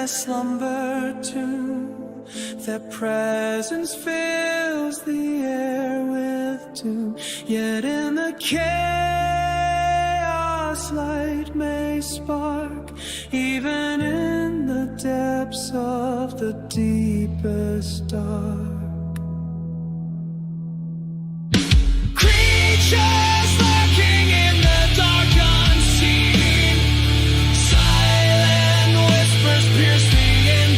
I slumber too. Their presence fills the air with doom. Yet in the chaos, light may spark, even in the depths of the deepest dark. Creatures lurking in the dark unseen, silent whispers pierce the in-between.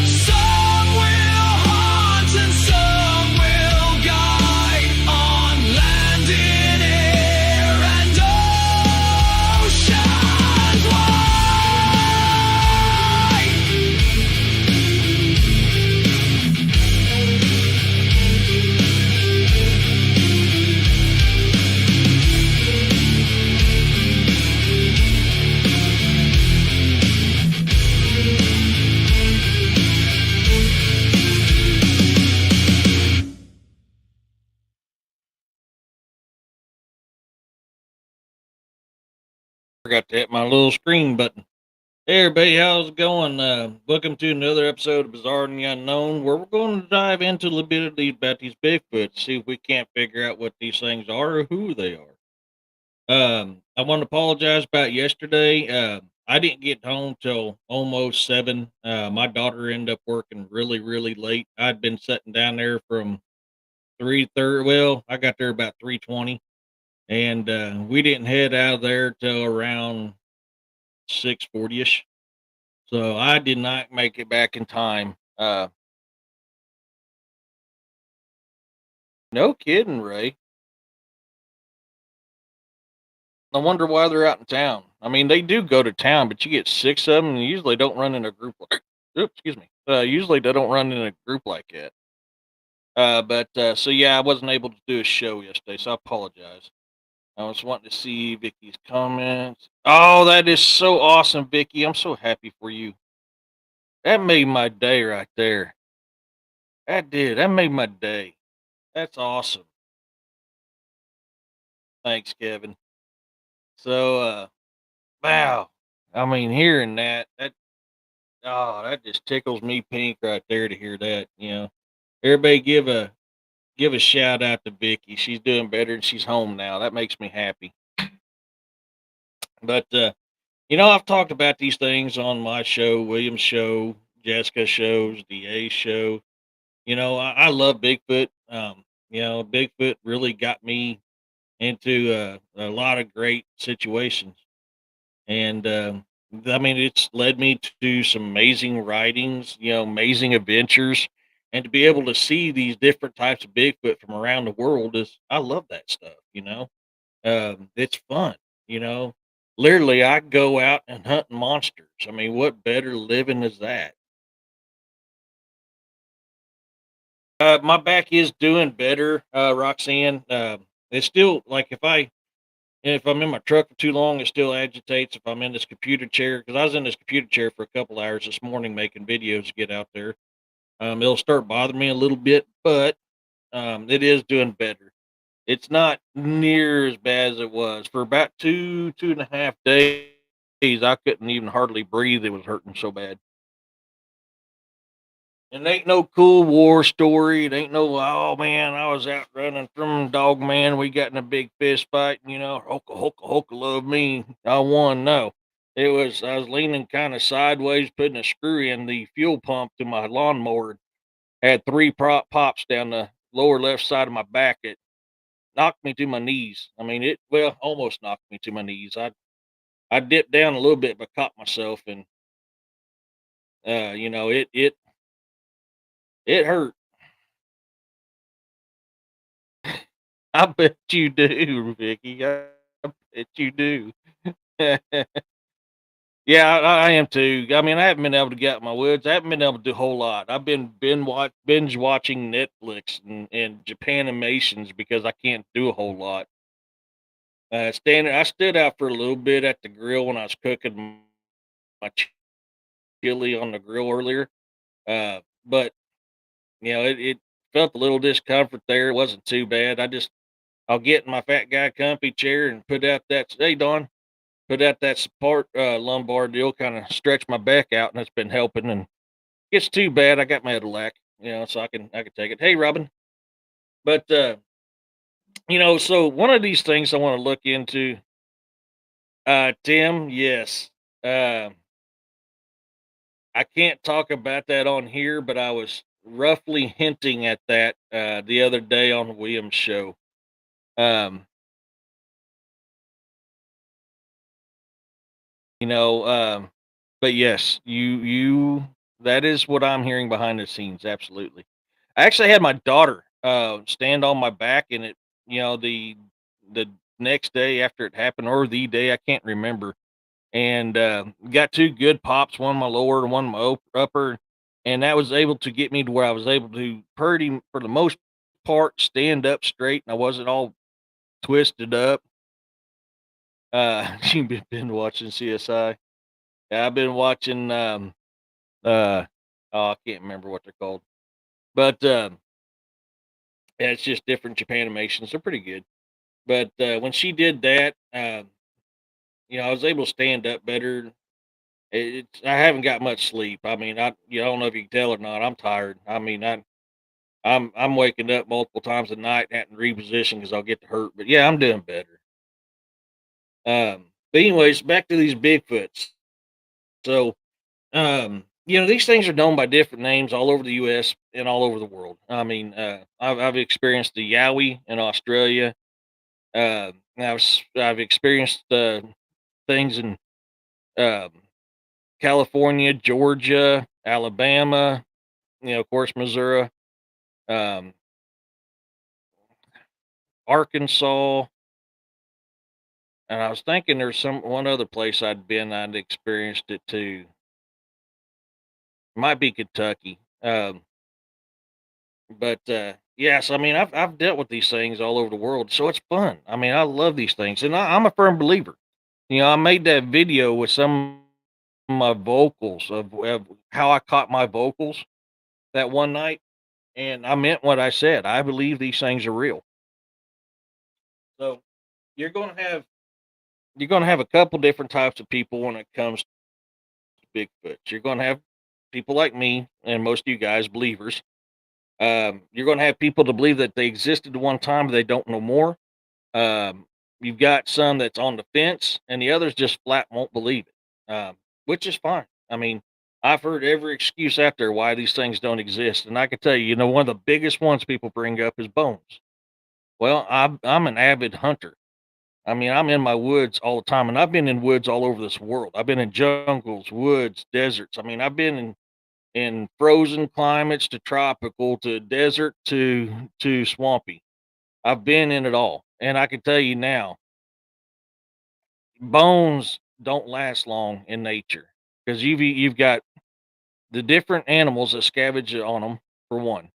Some will haunt and some will guide, on land, in air, and oceans wide. Forgot to hit my little screen button. Hey everybody, how's it going? Welcome to another episode of Bizarre and the Unknown, where we're going to dive into a little bit of about these Bigfoots, see if we can't figure out what these things are or who they are. I want to apologize about yesterday. I didn't get home till almost 7. My daughter ended up working really, really late. I'd been sitting down there from 3:30. Well, I got there about 3:20, and we didn't head out of there till around 6:40ish. So I did not make it back in time. No kidding, Ray. I wonder why they're out in town. I mean, they do go to town, but you get 6 of them, and usually don't run in a group like. Oops, excuse me. Usually they don't run in a group like that. But so yeah, I wasn't able to do a show yesterday, so I apologize. I was wanting to see Vicky's comments. Oh, that is so awesome, Vicky. I'm so happy for you. That made my day right there. That did. That made my day. That's awesome. Thanks, Kevin. So, wow. I mean, hearing that just tickles me pink right there to hear that. Everybody give a shout out to Vicky. She's doing better and she's home now. That makes me happy. But I've talked about these things on my show, William's show, Jessica's shows, DA's show. I love Bigfoot. Bigfoot really got me into a lot of great situations. And I mean, it's led me to some amazing writings, amazing adventures, and to be able to see these different types of Bigfoot from around the world I love that stuff. It's fun. You know, Literally, I go out and hunt monsters. I mean, what better living is that? My back is doing better, Roxanne. It's still like if I'm in my truck for too long, it still agitates. If I'm in this computer chair, because I was in this computer chair for a couple hours this morning making videos to get out there, it'll start bothering me a little bit, but it is doing better. It's not near as bad as it was for about 2.5 days. I couldn't even hardly breathe. It was hurting so bad. And it ain't no cool war story. It ain't no, oh man, I was out running from Dog Man. We got in a big fist fight. Hoka, hoka, hoka, love me. I won. No, I was leaning kind of sideways, putting a screw in the fuel pump to my lawnmower. Had three pops down the lower left side of my back. It knocked me to my knees. I mean, almost knocked me to my knees. I dipped down a little bit, but caught myself. And, it hurt. I bet you do, Vicky. I bet you do. Yeah, I am too. I mean, I haven't been able to get out of my woods. I haven't been able to do a whole lot. I've been binge watching Netflix and Japanimations because I can't do a whole lot. I stood out for a little bit at the grill when I was cooking my chili on the grill earlier. But it felt a little discomfort there. It wasn't too bad. I'll get in my fat guy comfy chair and put out that. Hey, Don, put out that support lumbar deal, kind of stretch my back out, and it's been helping. And it's too bad I got my Edilac, so I can take it. Hey, Robin, but so one of these things I want to look into, Tim. Yes, uh, I can't talk about that on here, but I was roughly hinting at that the other day on William's show. Um, you know, um, but yes, you that is what I'm hearing behind the scenes. Absolutely. I actually had my daughter stand on my back, and the next day after it happened, or the day, I can't remember, and got two good pops, one my lower and one my upper, and that was able to get me to where I was able to pretty for the most part stand up straight, and I wasn't all twisted up. You've been watching CSI? Yeah, I've been watching. Uh, oh, I can't remember what they're called, but yeah, it's just different Japanimations. They're pretty good. But when she did that, I was able to stand up better. I haven't got much sleep. I mean, I don't know if you can tell or not. I'm tired. I mean, I'm waking up multiple times a night, having to reposition because I'll get to hurt. But yeah, I'm doing better. But anyways, back to these Bigfoots. So, these things are known by different names all over the U.S. and all over the world. I mean, I've experienced the Yowie in Australia. I've experienced things in um, California, Georgia, Alabama, of course, Missouri, um, Arkansas, and I was thinking there's one other place I'd experienced it too. Might be Kentucky. But yes, I mean I've dealt with these things all over the world, so it's fun. I mean, I love these things, and I'm a firm believer. I made that video with some of my vocals of how I caught my vocals that one night, and I meant what I said. I believe these things are real. So you're gonna have you're gonna have a couple different types of people when it comes to Bigfoot. You're gonna have people like me and most of you guys, believers. You're gonna have people to believe that they existed at one time, but they don't know more. You've got some that's on the fence, and the others just flat won't believe it, which is fine. I mean, I've heard every excuse out there why these things don't exist, and I can tell you, one of the biggest ones people bring up is bones. Well, I'm an avid hunter. I mean, I'm in my woods all the time, and I've been in woods all over this world. I've been in jungles, woods, deserts. I mean, I've been in frozen climates to tropical to desert to swampy. I've been in it all, and I can tell you now, bones don't last long in nature because you've got the different animals that scavenge on them for one.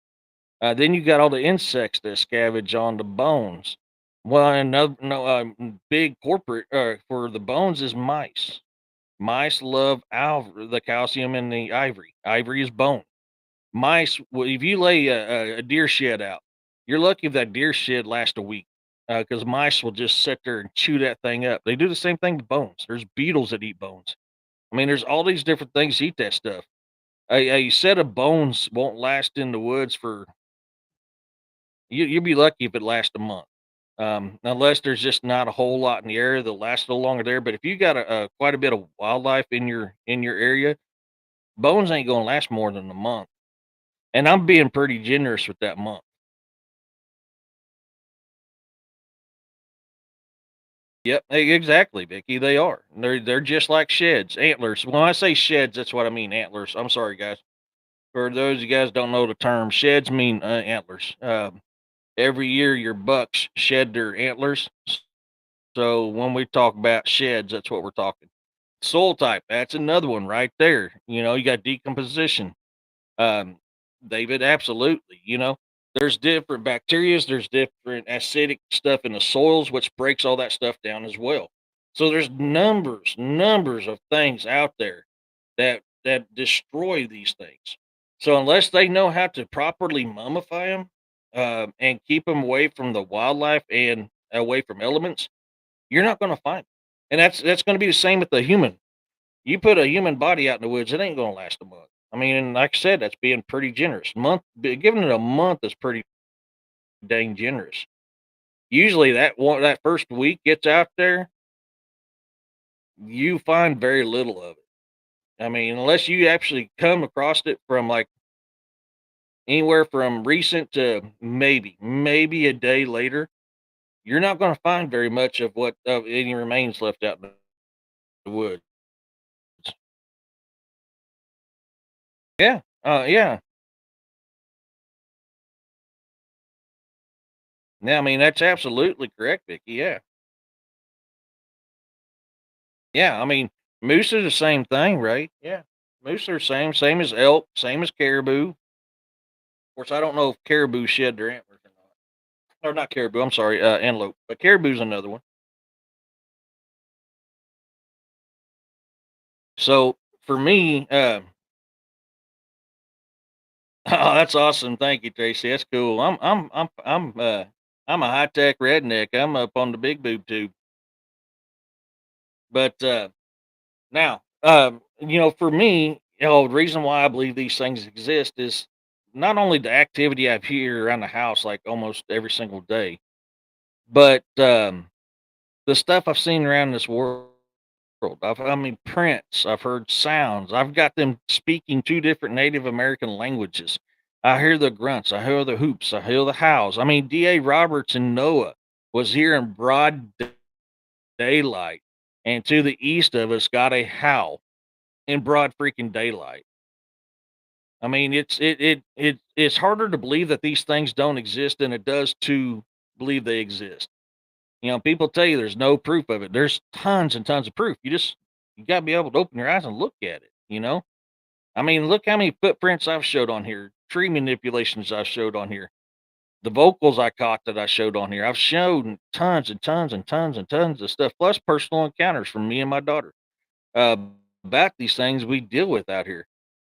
Then you got all the insects that scavenge on the bones. Well, another no big corporate for the bones is mice. Mice love the calcium in the ivory. Ivory is bone. Mice, well, if you lay a deer shed out, you're lucky if that deer shed lasts a week because mice will just sit there and chew that thing up. They do the same thing to bones. There's beetles that eat bones. I mean, there's all these different things that eat that stuff. A set of bones won't last in the woods for you'll be lucky if it lasts a month. Unless there's just not a whole lot in the area that'll last a little longer there. But if you got a quite a bit of wildlife in your area, bones ain't gonna last more than a month. And I'm being pretty generous with that month. Yep, exactly, Vicky. They are. They're just like sheds, antlers. When I say sheds, that's what I mean. Antlers. I'm sorry, guys. For those of you guys don't know the term, sheds mean antlers. Every year, your bucks shed their antlers. So when we talk about sheds, that's what we're talking. Soil type. That's another one right there. You got decomposition. Um, David, absolutely. There's different bacterias, there's different acidic stuff in the soils, which breaks all that stuff down as well. So there's numbers of things out there that destroy these things. So unless they know how to properly mummify them and keep them away from the wildlife and away from elements, you're not going to find 'em. And that's going to be the same with the human. You put a human body out in the woods, it ain't going to last a month. I mean, and like I said, that's being pretty generous. Giving it a month is pretty dang generous. Usually, that first week gets out there, you find very little of it. I mean, unless you actually come across it from like anywhere from recent to maybe a day later, you're not going to find very much of any remains left out in the woods. Yeah, yeah. Yeah, I mean, that's absolutely correct, Vicky. Yeah. Yeah, I mean, moose are the same thing, right? Yeah. Moose are same as elk, same as caribou. Of course, I don't know if caribou shed their antlers or not. Or not caribou, I'm sorry, antelope. But caribou's another one. So for me, oh, that's awesome. Thank you, Tracy. That's cool. I'm a high tech redneck. I'm up on the big boob tube. But now, for me, the reason why I believe these things exist is not only the activity I hear around the house like almost every single day, but the stuff I've seen around this world. I mean, prints. I've heard sounds. I've got them speaking two different Native American languages. I hear the grunts. I hear the hoops. I hear the howls. I mean, D.A. Roberts and Noah was here in broad daylight, and to the east of us got a howl in broad freaking daylight. I mean, it's harder to believe that these things don't exist than it does to believe they exist. People tell you there's no proof of it. There's tons and tons of proof. You gotta be able to open your eyes and look at it. I mean, look how many footprints I've showed on here, tree manipulations I've showed on here, the vocals I caught that I showed on here. I've shown tons and tons and tons and tons of stuff, plus personal encounters from me and my daughter uh, about these things we deal with out here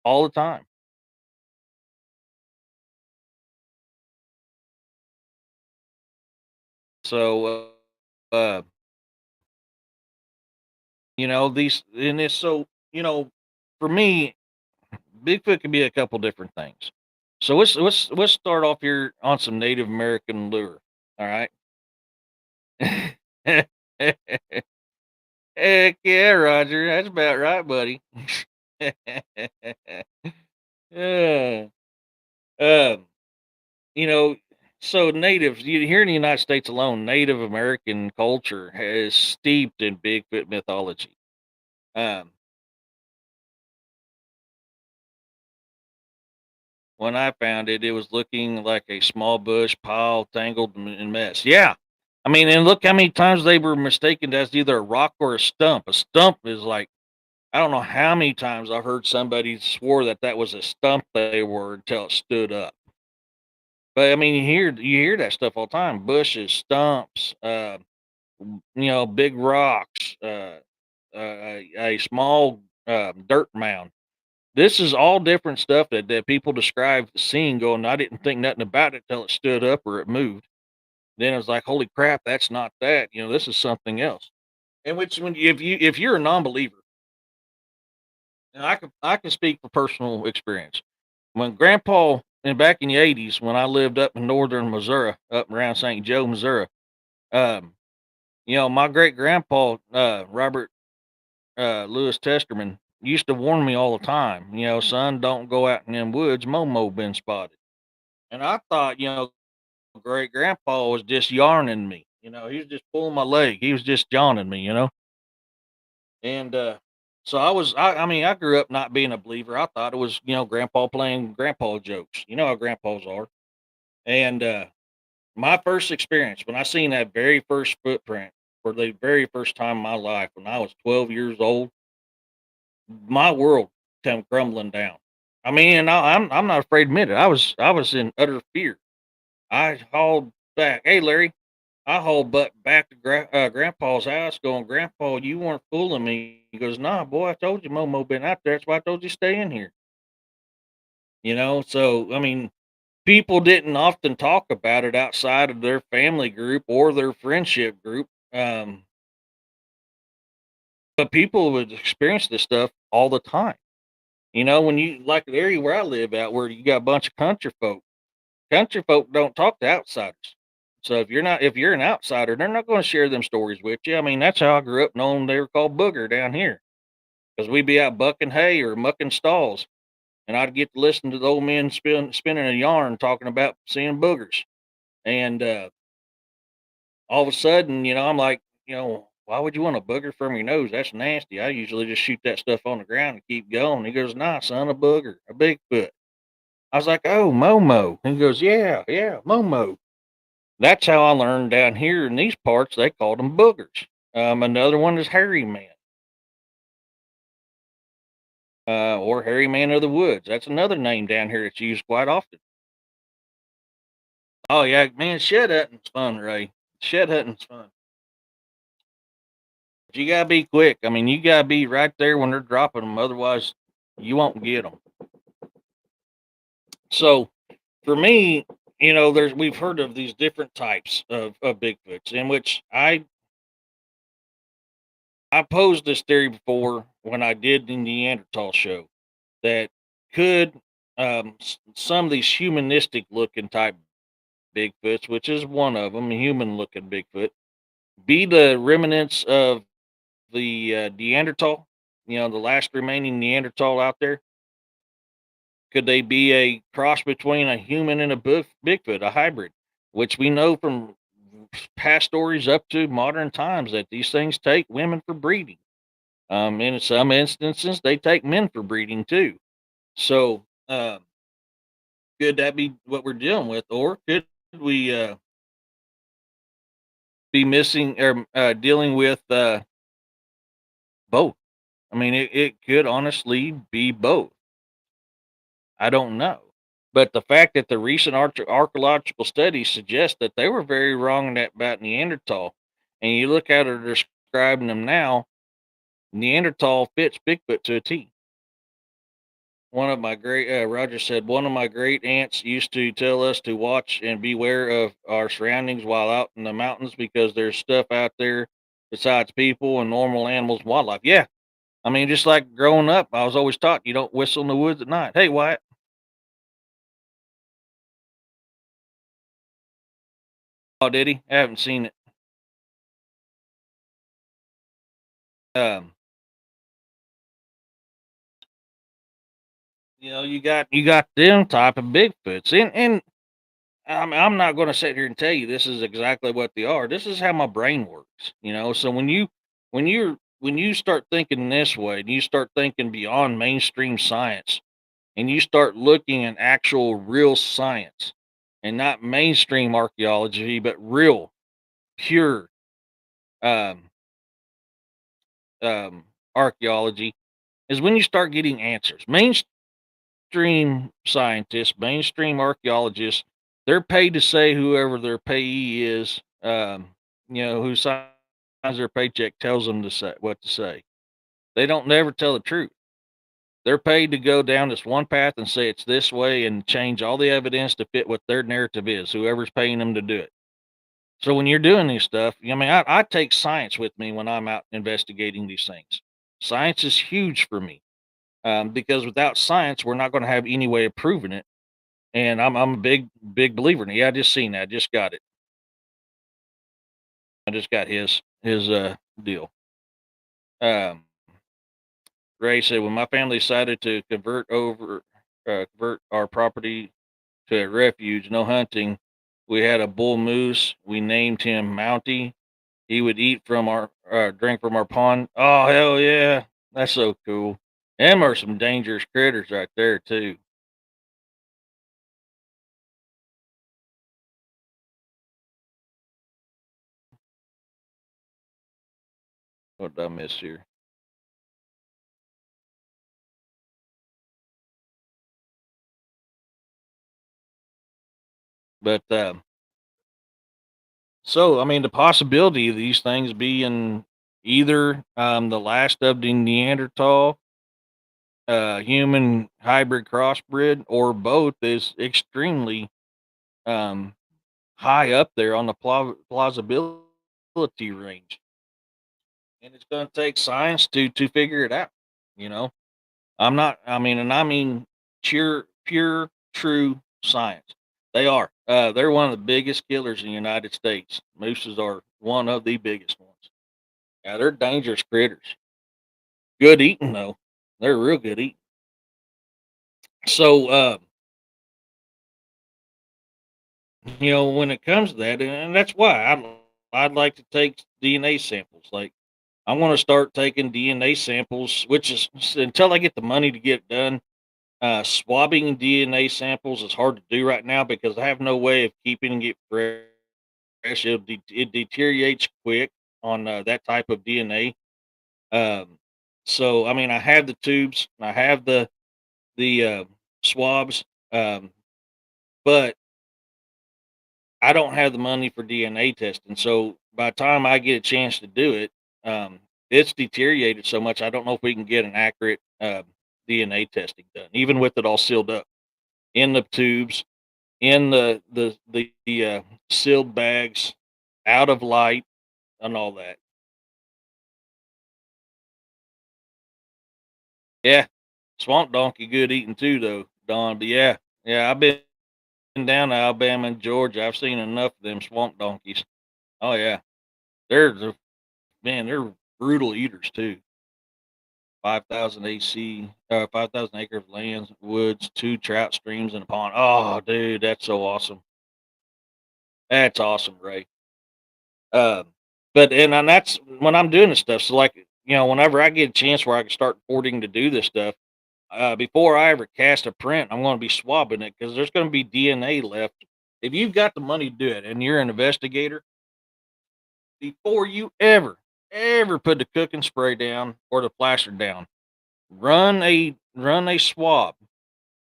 all the time. So, these and it's so for me, Bigfoot can be a couple different things. So let's start off here on some Native American lure. All right. Heck yeah, Roger. That's about right, buddy. Yeah. Um, you know, so natives here in the United States alone, Native American culture is steeped in Bigfoot mythology. Um, when I found it, it was looking like a small bush pile tangled in mess. Yeah. I mean, and look how many times they were mistaken as either a rock or a stump. A stump is like, I don't know how many times I've heard somebody swore that that was a stump they were until it stood up. But I mean, you hear that stuff all the time: bushes, stumps, big rocks, a small dirt mound. This is all different stuff that people describe seeing. Going, I didn't think nothing about it till it stood up or it moved. Then it was like, holy crap, that's not that. This is something else. And which when if you're a non-believer, and I can speak for personal experience. When Grandpa and back in the '80s, when I lived up in northern Missouri, up around St. Joe, Missouri, um, my great grandpa Robert Lewis Testerman used to warn me all the time. Son, don't go out in them woods. Momo been spotted. And I thought, great grandpa was just yarning me. He was just pulling my leg. He was just yawning me. And so I mean, I grew up not being a believer. I thought it was, grandpa playing grandpa jokes. You know how grandpas are. And my first experience when I seen that very first footprint for the very first time in my life when I was 12 years old, my world came crumbling down. I mean, and I'm not afraid to admit it. I was in utter fear. I hauled back. Hey, Larry, I hauled butt back to Grandpa's house, going, Grandpa, you weren't fooling me. He goes, Nah, boy, I told you Momo been out there. That's why I told you stay in here. So I mean, people didn't often talk about it outside of their family group or their friendship group. but people would experience this stuff all the time. You know, when you like the area where I live at, where you got a bunch of country folk don't talk to outsiders. So if you're an outsider, they're not going to share them stories with you. I mean, that's how I grew up knowing they were called booger down here because we'd be out bucking hay or mucking stalls, and I'd get to listen to the old men spinning a yarn talking about seeing boogers. And all of a sudden, I'm like, why would you want a booger from your nose? That's nasty. I usually just shoot that stuff on the ground and keep going. He goes, nah, son, a booger, a Bigfoot. I was like, oh, Momo. He goes, yeah, yeah, Momo. That's how I learned down here in these parts, they called them boogers. Another one is hairy man, or hairy man of the woods. That's another name down here that's used quite often. Oh, yeah, man, shed hunting's fun, Ray. Shed hunting's fun. But you gotta be quick. I mean, you gotta be right there when they're dropping them. Otherwise, you won't get them. So for me, we've heard of these different types of Bigfoots, in which I posed this theory before when I did the Neanderthal show that could some of these humanistic looking type Bigfoots, which is one of them, a human looking Bigfoot, be the remnants of the Neanderthal, the last remaining Neanderthal out there. Could they be a cross between a human and a Bigfoot, a hybrid, which we know from past stories up to modern times that these things take women for breeding. In some instances, they take men for breeding too. So, could that be what we're dealing with, or could we be missing or dealing with both? I mean, it could honestly be both. I don't know. But the fact that the recent archaeological studies suggest that they were very wrong about Neanderthal, and you look at her describing them now, Neanderthal fits Bigfoot to a T. One of my great Roger said one of my great aunts used to tell us to watch and beware of our surroundings while out in the mountains because there's stuff out there besides people and normal animals and wildlife. Yeah, I mean, just like growing up, I was always taught you don't whistle in the woods at night. Hey, Wyatt. Oh, did he? I haven't seen it. Um, you got them type of Bigfoots, and I'm not going to sit here and tell you this is exactly what they are. This is how my brain works. So when you start thinking this way, and you start thinking beyond mainstream science, and you start looking at actual real science, and not mainstream archaeology, but real, pure um, archaeology, is when you start getting answers. Mainstream scientists, mainstream archaeologists, they're paid to say whoever their payee is, who signs their paycheck tells them to say what to say. They don't never tell the truth. They're paid to go down this one path and say it's this way and change all the evidence to fit what their narrative is, whoever's paying them to do it. So when you're doing this stuff, I mean, I take science with me when I'm out investigating these things. Science is huge for me, because without science, we're not going to have any way of proving it. And I'm a big believer in it. Yeah, I just seen that. I just got it. I just got his deal. Um, Ray said when my family decided to convert our property to a refuge, no hunting. We had a bull moose. We named him Mountie. He would eat from our drink from our pond. Oh hell yeah, that's so cool. Them are some dangerous critters right there too. What did I miss here? But so I mean, the possibility of these things being either the last of the Neanderthal, human hybrid crossbred, or both is extremely um, high up there on the plausibility range. and it's going to take science to figure it out. You know, I'm not. I mean, and I mean pure, true science. They are. They're one of the biggest killers in the United States. Mooses are one of the biggest ones. Yeah, they're dangerous critters. Good eating though. They're real good eating. So, when it comes to that, and that's why I'd like to take DNA samples. Like, I want to start taking DNA samples, which is until I get the money to get it done. Swabbing DNA samples is hard to do right now because I have no way of keeping it fresh. It deteriorates quick on that type of DNA. Um, so I mean, I have the tubes, I have the swabs, but I don't have the money for DNA testing. So by the time I get a chance to do it, it's deteriorated so much. I don't know if we can get an accurate DNA testing done, even with it all sealed up in the tubes, in the sealed bags, out of light, and all that. Yeah, swamp donkey good eating too, though, Don. But yeah, yeah, I've been down to Alabama and Georgia. I've seen enough of them swamp donkeys. Oh yeah, they're man, they're brutal eaters too. 5,000 AC, 5,000 acre of lands, woods, two trout streams, and a pond. Oh, dude, that's so awesome. That's awesome, Ray. And that's when I'm doing this stuff. So, like, whenever I get a chance where I can start affording to do this stuff, before I ever cast a print, I'm going to be swabbing it because there's going to be DNA left. If you've got the money to do it and you're an investigator, before you ever put the cooking spray down or the plaster down, run a swab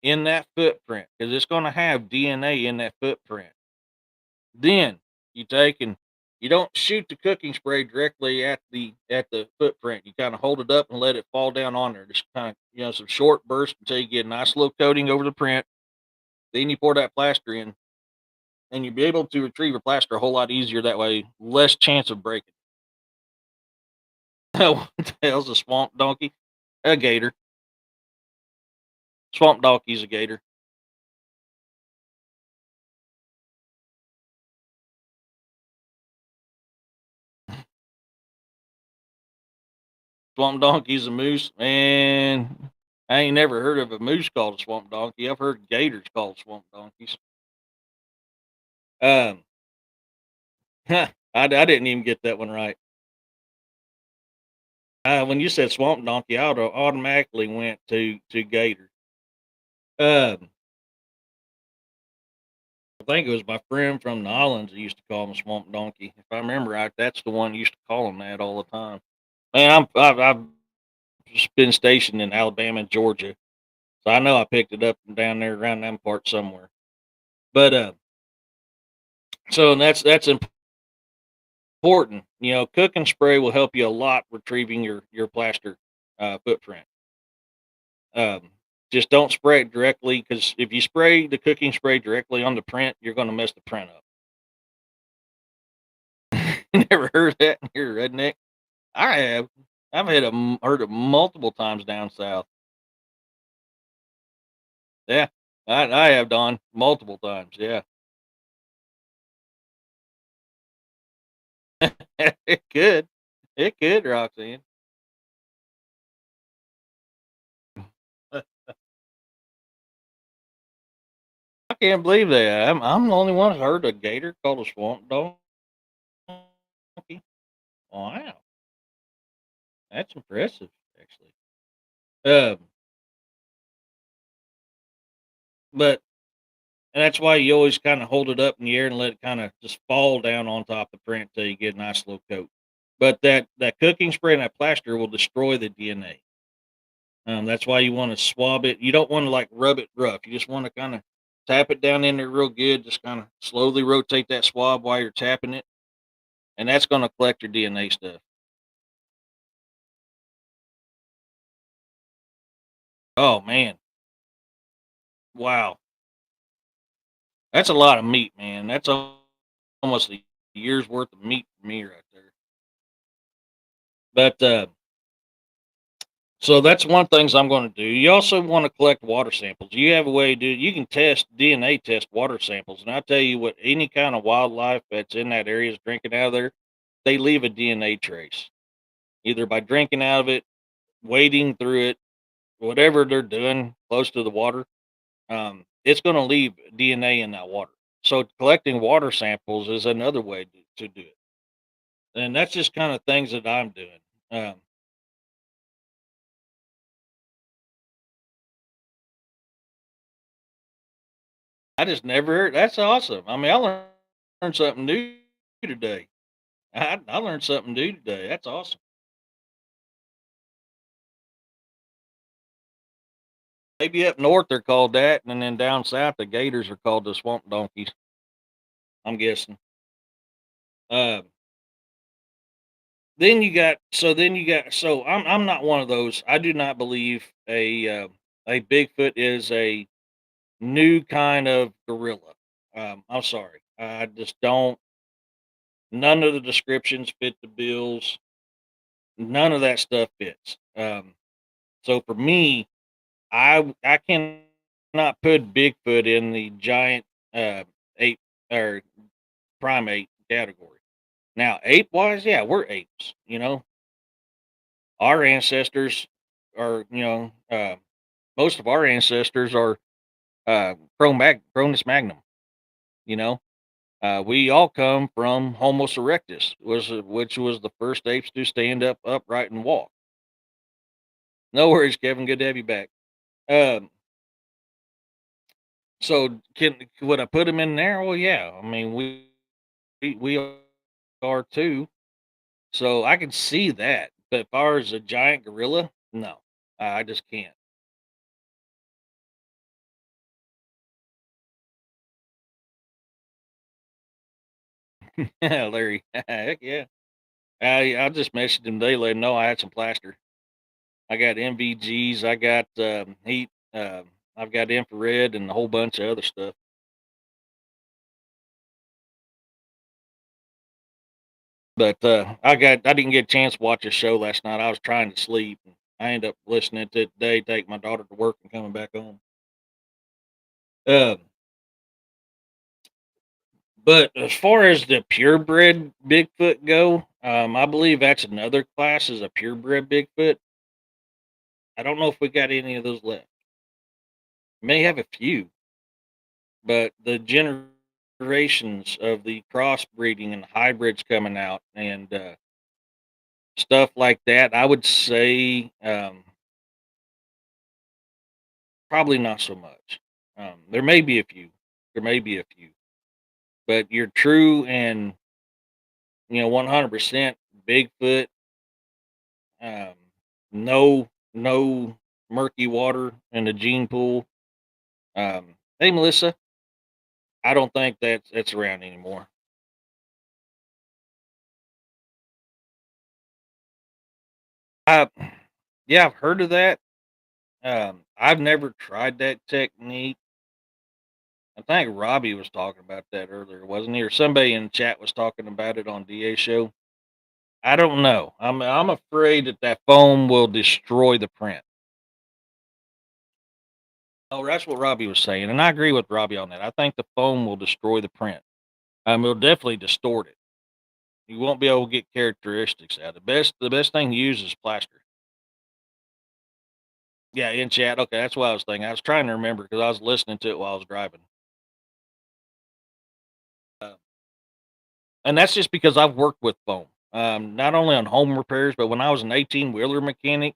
in that footprint because it's going to have DNA in that footprint. Then you take and you don't shoot the cooking spray directly at the footprint. You kind of hold it up and let it fall down on there. Just kind of some short bursts until you get a nice little coating over the print. Then you pour that plaster in, and you'll be able to retrieve your plaster a whole lot easier that way. Less chance of breaking. What the hell's a swamp donkey? A gator. Swamp donkey's a gator. Swamp donkey's a moose, and I ain't never heard of a moose called a swamp donkey. I've heard gators called swamp donkeys. Um, I didn't even get that one right. When you said swamp donkey, I automatically went to gator. Um, I think it was my friend from the islands that used to call him a swamp donkey. If I remember right, that's the one who used to call him that all the time. Man, I've just been stationed in Alabama and Georgia, so I know I picked it up down there around them parts somewhere. But so that's important. Cooking spray will help you a lot retrieving your plaster footprint. Um, just don't spray it directly because if you spray the cooking spray directly on the print, you're going to mess the print up. Never heard that in here, redneck. I have. Heard it multiple times down south. Yeah, I have, Don, multiple times. Yeah, it could, it could, Roxanne. I can't believe that. I'm the only one that heard a gator called a swamp donkey. Wow, that's impressive, actually. Um, but and that's why you always kind of hold it up in the air and let it kind of just fall down on top of the print till you get a nice little coat. But that cooking spray and that plaster will destroy the DNA. That's why you want to swab it. You don't want to like rub it rough. You just want to kind of tap it down in there real good. Just kind of slowly rotate that swab while you're tapping it, and that's going to collect your DNA stuff. Oh man, wow, that's a lot of meat, man. That's almost a year's worth of meat for me right there. But so that's one things I'm going to do. You also want to collect water samples. You have a way to do. You can test DNA test water samples, and I tell you what, any kind of wildlife that's in that area is drinking out of there, they leave a DNA trace, either by drinking out of it, wading through it, whatever they're doing close to the water. It's going to leave DNA in that water. So collecting water samples is another way to do it, and that's just kind of things that I'm doing. Um, I just never heard. That's awesome. I mean, learned something new today. I learned something new today. That's awesome. Maybe up north they're called that, and then down south the gators are called the swamp donkeys. I'm guessing. Uh, so I'm not one of those. I do not believe a Bigfoot is a new kind of gorilla. I'm sorry. I just don't. None of the descriptions fit the bills. None of that stuff fits. So for me, I cannot put Bigfoot in the giant ape or primate category. Now, ape wise, yeah, we're apes. Our ancestors are, most of our ancestors are Cronus magnum. You know, we all come from Homo erectus, which was the first apes to stand up upright and walk. No worries, Kevin. Good to have you back. Um, so would I put him in there? Well, yeah. I mean, we are too. So I can see that. But as far as a giant gorilla, no, I just can't. Yeah, Larry. Heck yeah. I just messaged him today, let him know I had some plaster. I got MVGs. I got heat. I've got infrared and a whole bunch of other stuff. But I didn't get a chance to watch a show last night. I was trying to sleep. I ended up listening to it today, take my daughter to work and coming back home. Um, but as far as the purebred Bigfoot go, I believe that's another class is a purebred Bigfoot. I don't know if we got any of those left. May have a few, but the generations of the crossbreeding and hybrids coming out and stuff like that, I would say probably not so much. There may be a few. There may be a few, but you're true and 100% Bigfoot. Um, no murky water in the gene pool. Hey Melissa, I don't think that's around anymore. I Yeah, I've heard of that. I've never tried that technique. I think Robbie was talking about that earlier, wasn't he? Or somebody in the chat was talking about it on DA show. I don't know. I'm afraid that foam will destroy the print. Oh, that's what Robbie was saying, and I agree with Robbie on that. I think the foam will destroy the print. It'll definitely distort it. You won't be able to get characteristics out. The best thing to use is plaster. Yeah, in chat. Okay, that's what I was thinking. I was trying to remember because I was listening to it while I was driving. Uh, and that's just because I've worked with foam, not only on home repairs, but when I was an 18 wheeler mechanic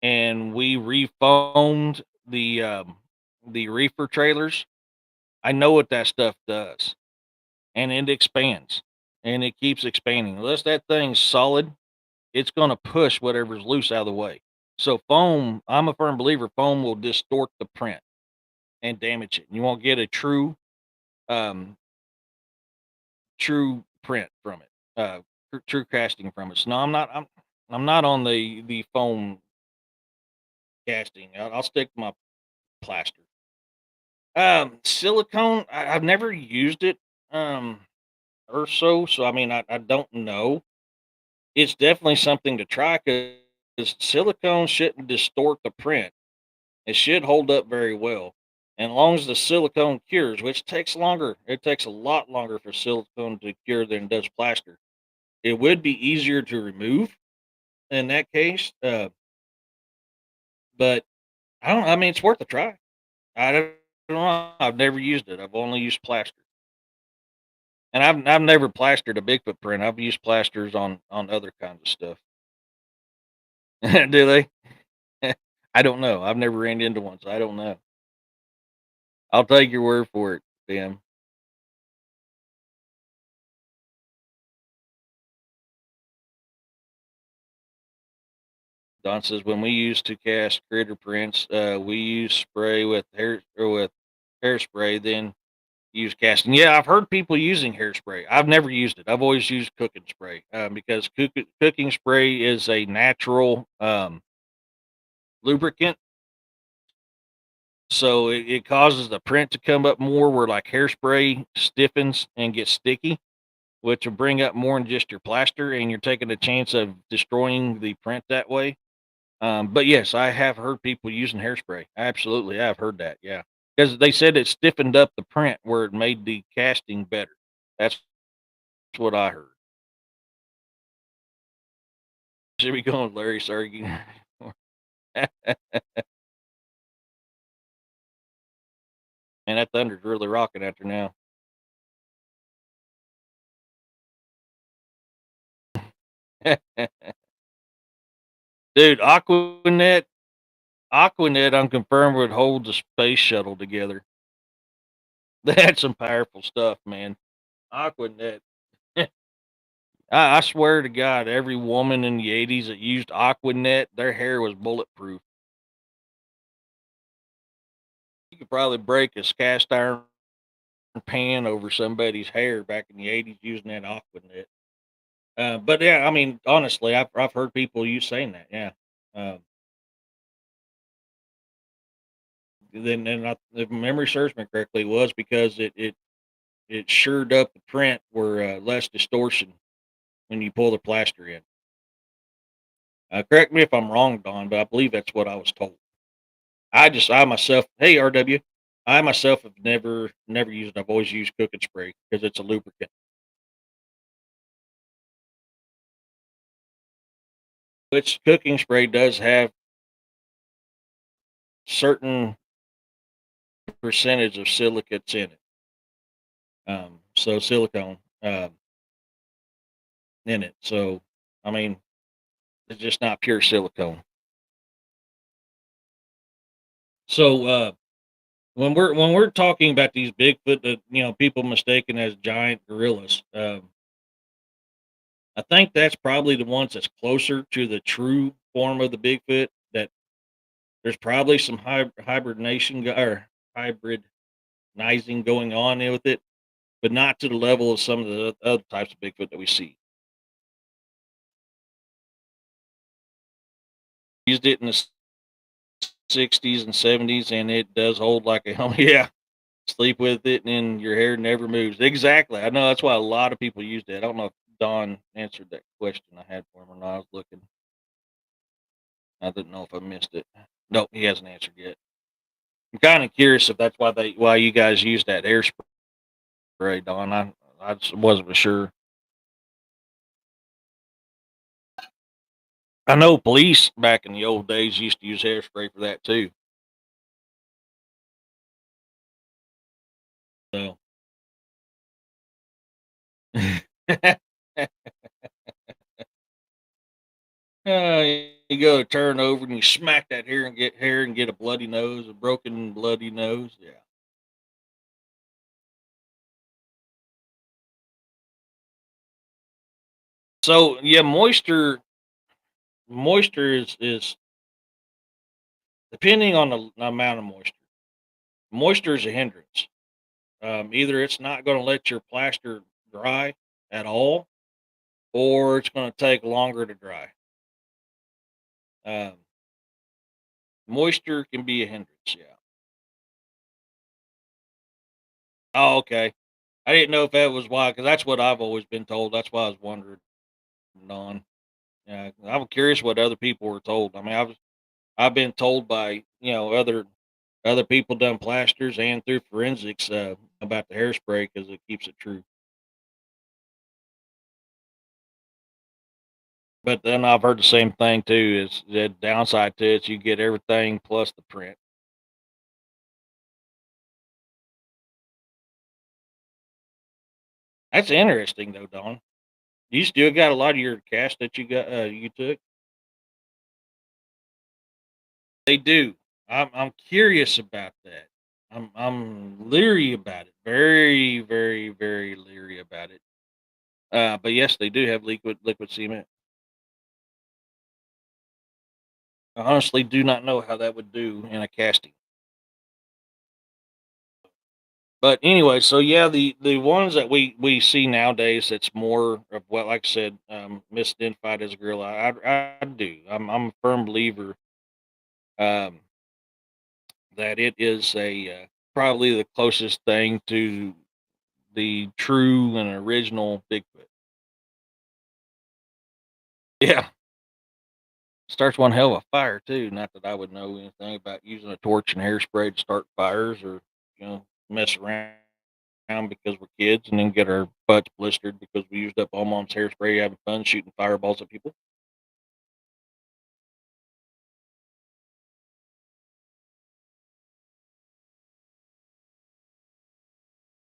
and we refoamed the reefer trailers, I know what that stuff does, and it expands, and it keeps expanding. Unless that thing's solid, it's going to push whatever's loose out of the way. So foam, I'm a firm believer, foam will distort the print and damage it. You won't get a um, true print from it, true casting from it. So no, I'm not on the foam casting. I'll stick to my plaster. Silicone, I've never used it, or so. So I mean, I don't know. it's definitely something to try because silicone shouldn't distort the print. It should hold up very well. And as long as the silicone cures, which takes longer, it takes a lot longer for silicone to cure than it does plaster. It would be easier to remove in that case, but I mean, it's worth a try. I don't know. I've never used it. I've only used plaster, and I've never plastered a Bigfoot print. I've used plasters on other kinds of stuff. Do they? I don't know. I've never ran into one, so I don't know. I'll take your word for it, Tim. Don says when we used to cast critter prints, we use spray with hairspray, then use casting. Yeah, I've heard people using hairspray. I've never used it. I've always used cooking spray because cooking spray is a natural lubricant, so it causes the print to come up more. Where like hairspray stiffens and gets sticky, which will bring up more than just your plaster, and you're taking a chance of destroying the print that way. But yes, I have heard people using hairspray. Absolutely, I've heard that. Yeah, because they said it stiffened up the print where it made the casting better. That's what I heard. Should we go with Larry Sergey? Man, that thunder's really rocking after now. Dude, Aquanet, I'm confirmed would hold the space shuttle together. That's some powerful stuff, man. Aquanet. I swear to God, every woman in the '80s that used Aquanet, their hair was bulletproof. You could probably break a cast iron pan over somebody's hair back in the '80s using that Aquanet. But yeah, I mean, honestly, I've heard people you saying that. Yeah. Um, then if memory serves me correctly, it was because it shored up the print where less distortion when you pull the plaster in. Correct me if I'm wrong, Don, but I believe that's what I was told. I myself, hey RW, I myself have never used it. I've always used cooking spray because it's a lubricant. Which cooking spray does have certain percentage of silicates in it. So silicone in it. So I mean, it's just not pure silicone. So when we're talking about these Bigfoot that people mistaken as giant gorillas, I think that's probably the ones that's closer to the true form of the Bigfoot. That there's probably some or hybridizing going on with it, but not to the level of some of the other types of Bigfoot that we see. Used it in the '60s and '70s, and it does hold like a helmet. Yeah, sleep with it, and your hair never moves. Exactly. I know that's why a lot of people used it. I don't know if Don answered that question I had for him or not. I was looking. I didn't know if I missed it. Nope, he hasn't answered yet. I'm kind of curious if that's why you guys use that air spray, Don. I just wasn't sure. I know police back in the old days used to use hairspray for that too. So you go to turn over and you smack that hair and get a bloody nose, a broken bloody nose. Yeah. So yeah, moisture is depending on the amount of moisture. Moisture is a hindrance. Either it's not going to let your plaster dry at all, or it's going to take longer to dry. Um, Moisture can be a hindrance. Yeah. Oh, okay. I didn't know if that was why, because that's what I've always been told. That's why I was wondering, Don. I'm curious what other people were told. I mean, I've been told by other people done plasters and through forensics about the hairspray because it keeps it true. But then I've heard the same thing too. Is the downside to it? You get everything plus the print. That's interesting though, Don. You still got a lot of your cash that you took. They do. I'm curious about that. I'm leery about it. Very, very, very leery about it. But yes, they do have liquid cement. I honestly do not know how that would do in a casting. But anyway, so yeah, the ones that we see nowadays, that's more of what, like I said, misidentified as a gorilla. I do. I'm a firm believer um, that it is a probably the closest thing to the true and original Bigfoot. Yeah, starts one hell of a fire too. Not that I would know anything about using a torch and hairspray to start fires, or mess around because we're kids and then get our butts blistered because we used up all mom's hairspray having fun shooting fireballs at people.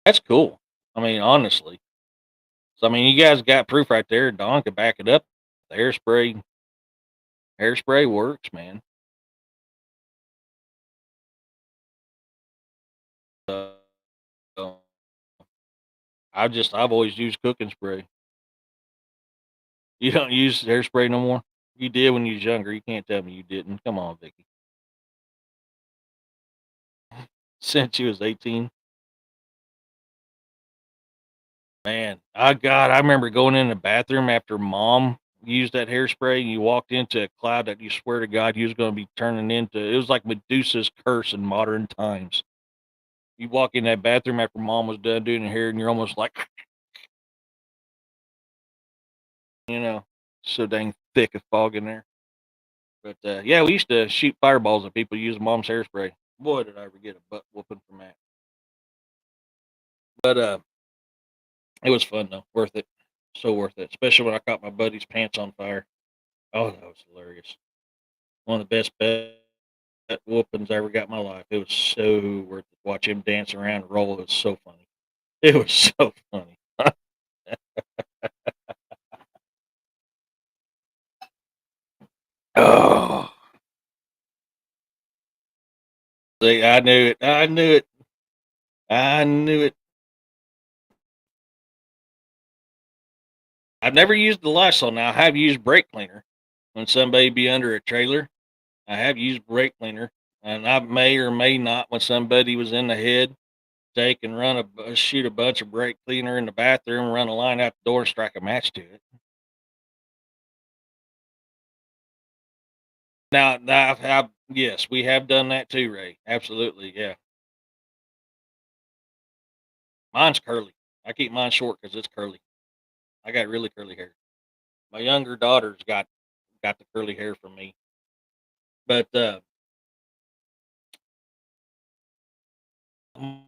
That's cool. I mean, honestly. So I mean, you guys got proof right there. Don could back it up. The hairspray works, man. Uh, so I've always used cooking spray. You don't use hairspray no more? You did when you was younger. You can't tell me you didn't. Come on, Vicky. Since you was 18. Man, I remember going in the bathroom after mom used that hairspray, and you walked into a cloud that you swear to God you was gonna be turning into. It was like Medusa's curse in modern times. You walk in that bathroom after mom was done doing her hair, and you're almost like, you know, so dang thick of fog in there. But yeah, we used to shoot fireballs at people using mom's hairspray. Boy, did I ever get a butt whooping from that. But it was fun though, worth it, so worth it. Especially when I caught my buddy's pants on fire. Oh, that was hilarious. One of the best whoopings I ever got in my life. It was so worth it. Watch him dance around and roll. It was so funny. It was so funny. Oh, see, I knew it. I knew it. I knew it. I've never used the Lysol. Now I have used brake cleaner when somebody be under a trailer. I have used brake cleaner, and I may or may not when somebody was in the head take and shoot a bunch of brake cleaner in the bathroom, run a line out the door, and strike a match to it. Now yes, we have done that too, Ray. Absolutely, yeah. Mine's curly. I keep mine short because it's curly. I got really curly hair. My younger daughter's got the curly hair from me. But m-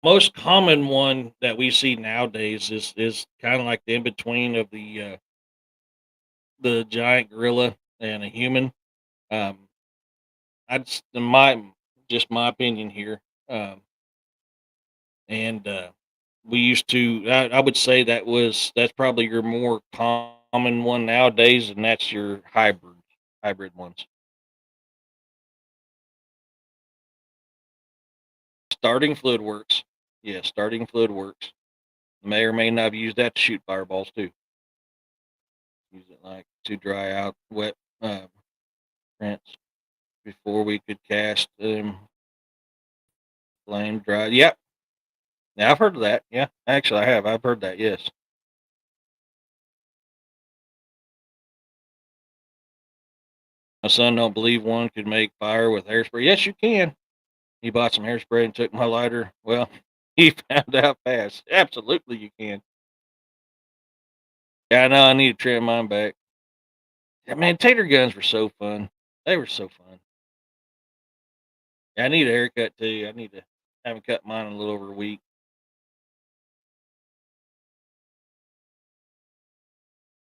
most common one that we see nowadays is kind of like the in between of the giant gorilla and a human. Um, in my just my opinion here. And we used to. I would say that's probably your more common one nowadays, and that's your hybrid ones. Starting fluid works. Yeah, starting fluid works. May or may not have used that to shoot fireballs too. Use it like to dry out wet prints before we could cast flame dry. Yep. Yeah, I've heard of that. Yeah, actually, I have. I've heard that. Yes. My son don't believe one could make fire with hairspray. Yes, you can. He bought some hairspray and took my lighter. Well, he found out fast. Absolutely, you can. Yeah, I know. I need to trim mine back. Yeah, man, tater guns were so fun. They were so fun. Yeah, I need a haircut too. I need to haven't cut mine in a little over a week.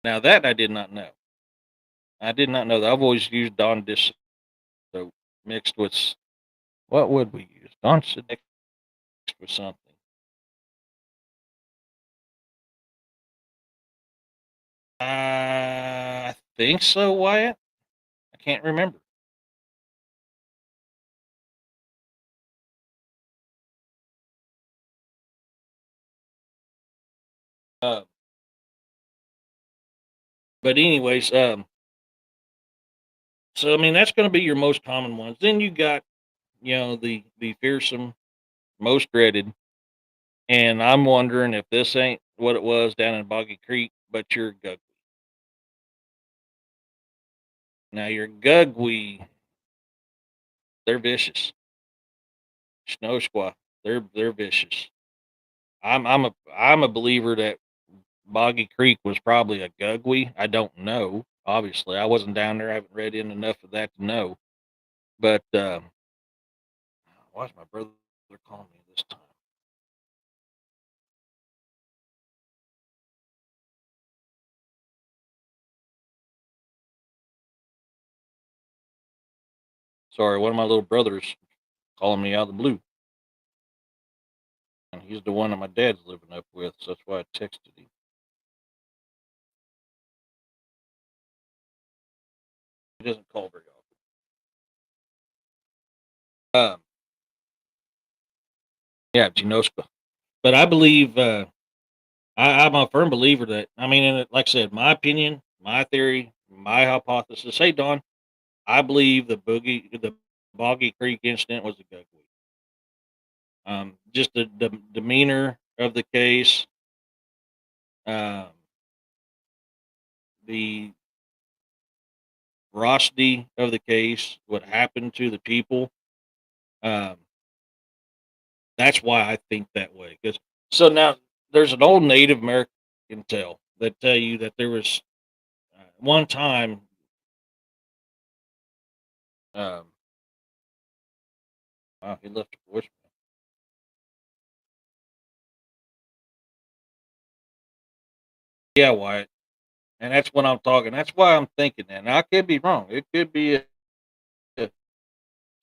Now that I did not know. I did not know that. I've always used Dawn dish soap mixed with what would we use? Dawn should mixed with something. I think so, Wyatt. I can't remember. Uh, but anyways, so I mean that's going to be your most common ones. Then you got the fearsome, most dreaded, and I'm wondering if this ain't what it was down in Boggy Creek, but you're Gugwe. Now your Gugwe, they're vicious. Snow squaw, they're vicious. I'm a believer that Boggy Creek was probably a Gugwe. I don't know. Obviously, I wasn't down there. I haven't read in enough of that to know. But why's my brother calling me this time? Sorry, one of my little brothers calling me out of the blue, and he's the one that my dad's living up with. So that's why I texted him. He doesn't call very often. Yeah, Genoska. But I believe I'm a firm believer that I mean, and like I said, my opinion, my theory, my hypothesis. Hey, Don, I believe the Boggy Creek incident was a gag. Just the demeanor of the case, um, the veracity of the case, what happened to the people. Um, that's why I think that way. Because so now there's an old Native American tale that tell you that there was one time. Um, wow, he left a voice. Yeah, Wyatt, and that's what I'm talking. That's why I'm thinking that. Now I could be wrong. It could be a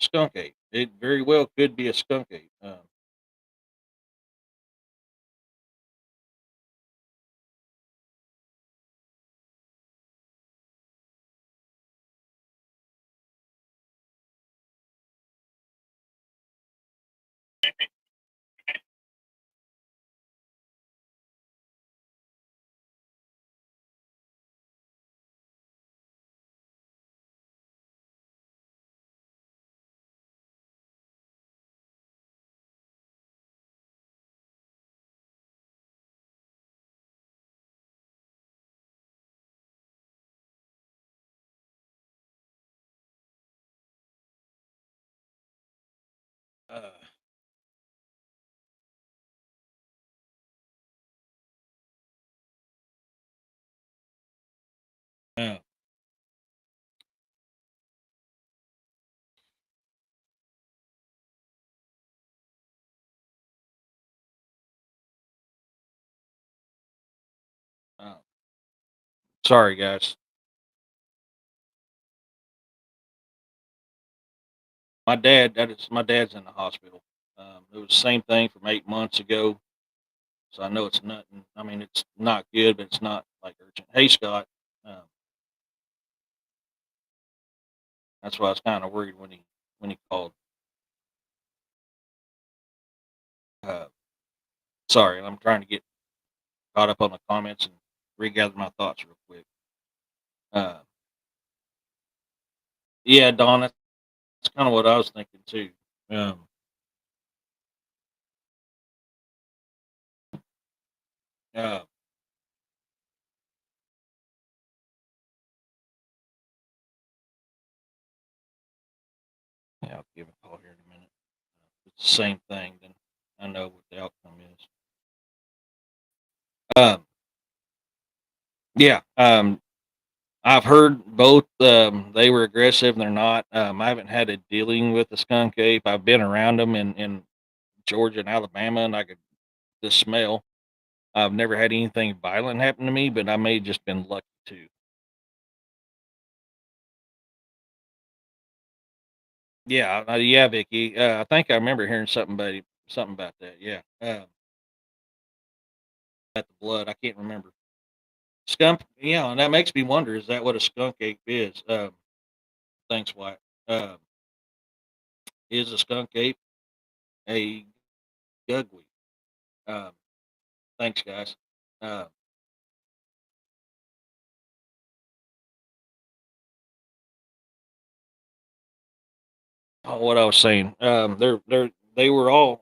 skunk ape. It very well could be a skunk ape. Uh, uh, uh, sorry, guys. My dad's in the hospital. It was the same thing from 8 months ago. So I know it's nothing. I mean, it's not good, but it's not like urgent. Hey, Scott. Um, that's why I was kind of worried when he called. Uh, sorry, I'm trying to get caught up on the comments and regather my thoughts real quick. Uh, yeah, Don, that's kind of what I was thinking too. Um, uh, yeah, I'll give a call here in a minute. If it's the same thing, then I know what the outcome is. Um, yeah. I've heard both. They were aggressive and they're not. I haven't had a dealing with a skunk ape. I've been around them in Georgia and Alabama, and I could the smell. I've never had anything violent happen to me, but I may have just been lucky too. Yeah, yeah, Vicky. I think I remember hearing something about that. Yeah, about the blood. I can't remember. Skunk. Yeah, and that makes me wonder: is that what a skunk ape is? Thanks, Wyatt. Um, is a skunk ape a gugly? Um, thanks, guys. Uh, oh, what I was saying. They were all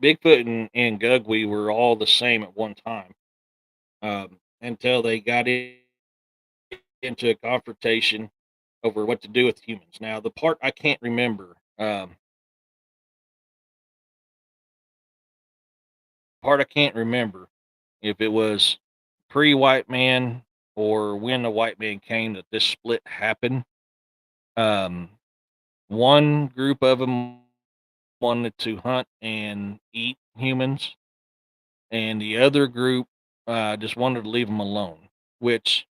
Bigfoot and Gugwe were all the same at one time. Until they got into a confrontation over what to do with humans. Now, the part I can't remember, part I can't remember if it was pre-white man or when the white man came that this split happened. Um, one group of them wanted to hunt and eat humans, and the other group just wanted to leave them alone. Which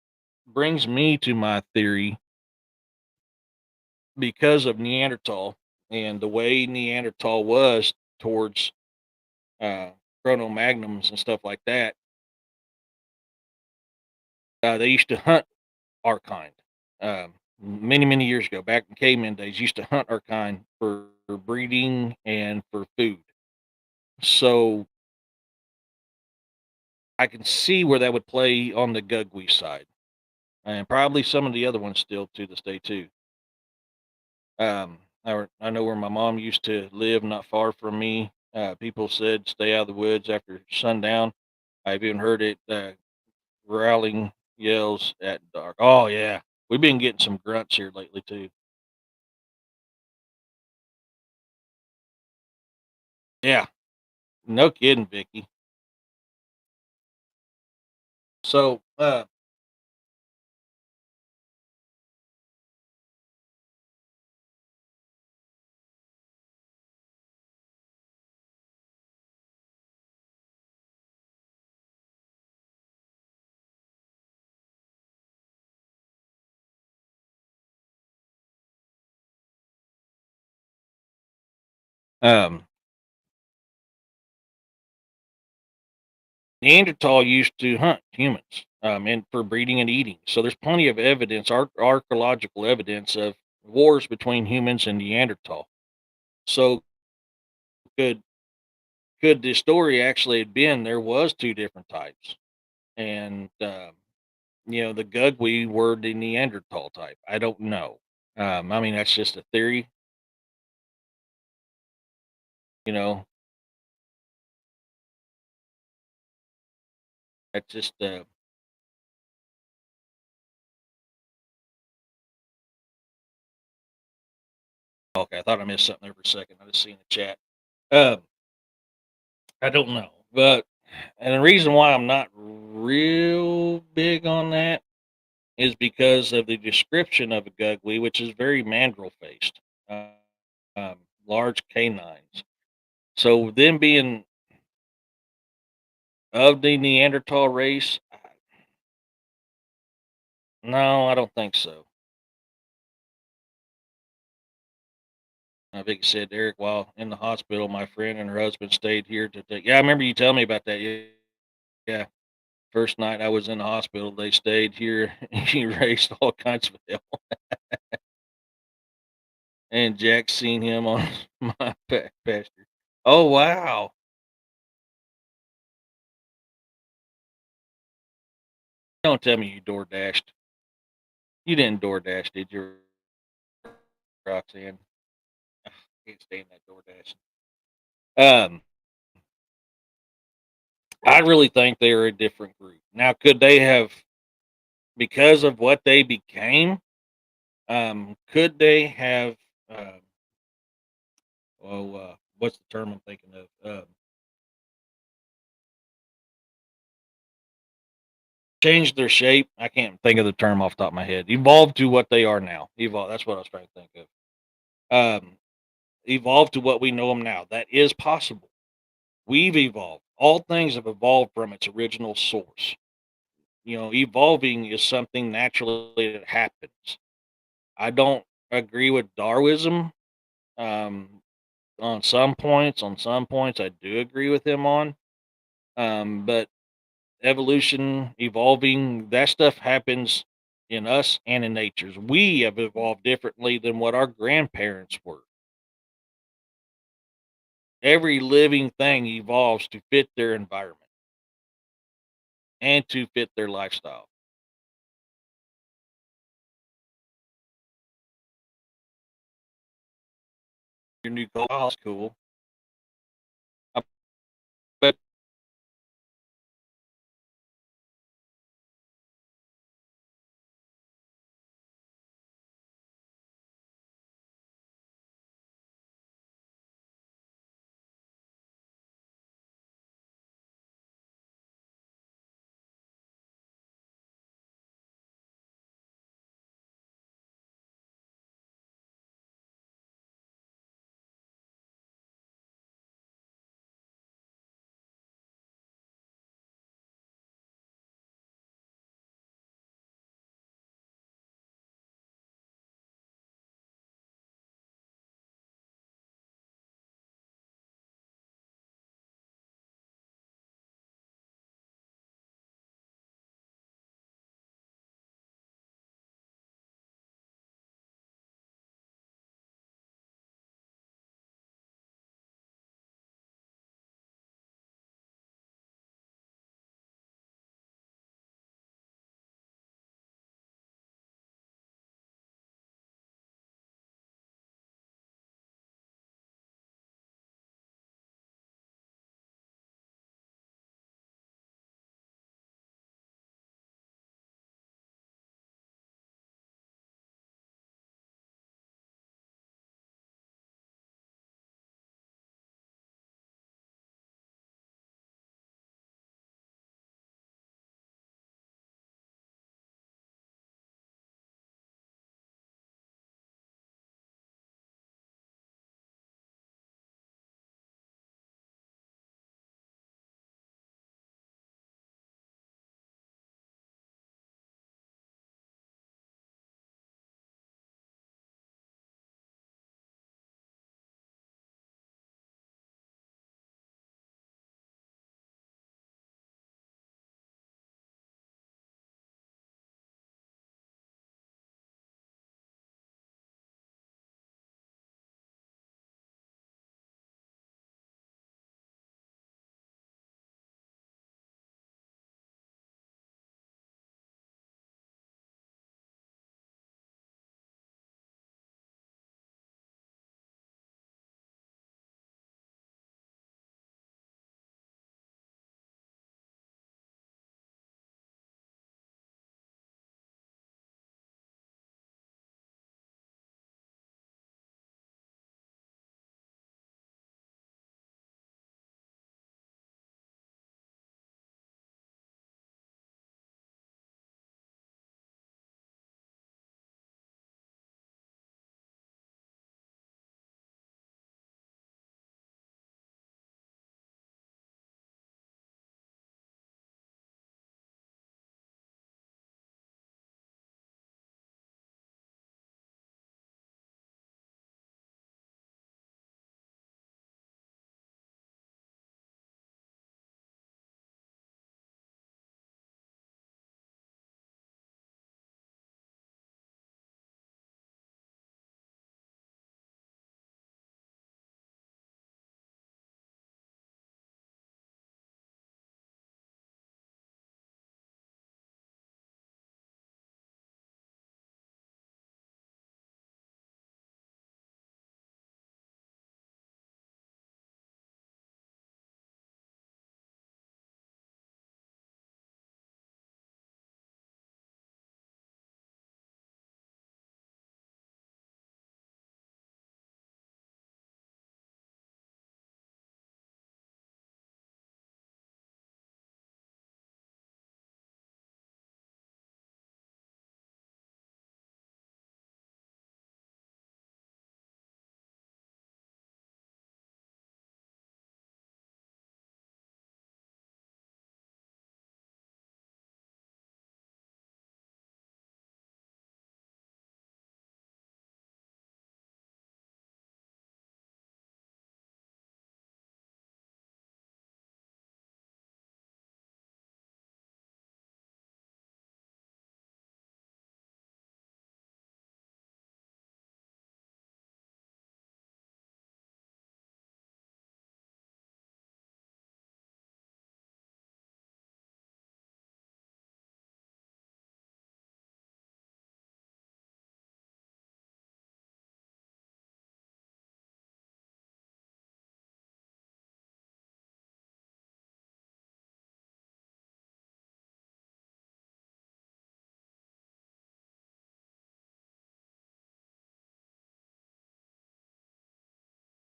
brings me to my theory because of Neanderthal and the way Neanderthal was towards uh, chronomagnums and stuff like that. They used to hunt our kind many years ago, back in caveman days. Used to hunt our kind for breeding and for food. So I can see where that would play on the Gugwe side, and probably some of the other ones still to this day too. I know where my mom used to live, not far from me. People said stay out of the woods after sundown. I've even heard it growling yells at dark. Oh yeah, we've been getting some grunts here lately too. Yeah, no kidding, Vicky. So, um, Neanderthal used to hunt humans, and for breeding and eating. So there's plenty of evidence, archaeological evidence of wars between humans and Neanderthal. So could could the story actually have been there was two different types, and the Gugwe were the Neanderthal type. I don't know. I mean that's just a theory. You know, that's just okay. I thought I missed something there for a second. I just seen the chat. Um, I don't know, but and the reason why I'm not real big on that is because of the description of a Gugwe, which is very mandrill faced, uh, large canines. So them being of the Neanderthal race, no, I don't think so. I think he said, Eric, while in the hospital, my friend and her husband stayed here to take. Yeah, I remember you telling me about that. Yeah, yeah. First night I was in the hospital, they stayed here. He raised all kinds of hell. And Jack seen him on my back pasture. Oh wow! Don't tell me you door dashed. You didn't door dash, did you, Roxanne? Ugh, can't stand that door dashing. Um, I really think they are a different group. Now, could they have, because of what they became, could they have? Uh, what's the term I'm thinking of? Changed their shape. I can't think of the term off the top of my head. Evolved to what they are now. Evolve. That's what I was trying to think of. Evolved to what we know them now. That is possible. We've evolved. All things have evolved from its original source. Evolving is something naturally that happens. I don't agree with Darwinism um, on some points. On some points, I do agree with him on. But evolution, evolving, that stuff happens in us and in nature's. We have evolved differently than what our grandparents were. Every living thing evolves to fit their environment and to fit their lifestyle. Your new cool, oh, that's cool.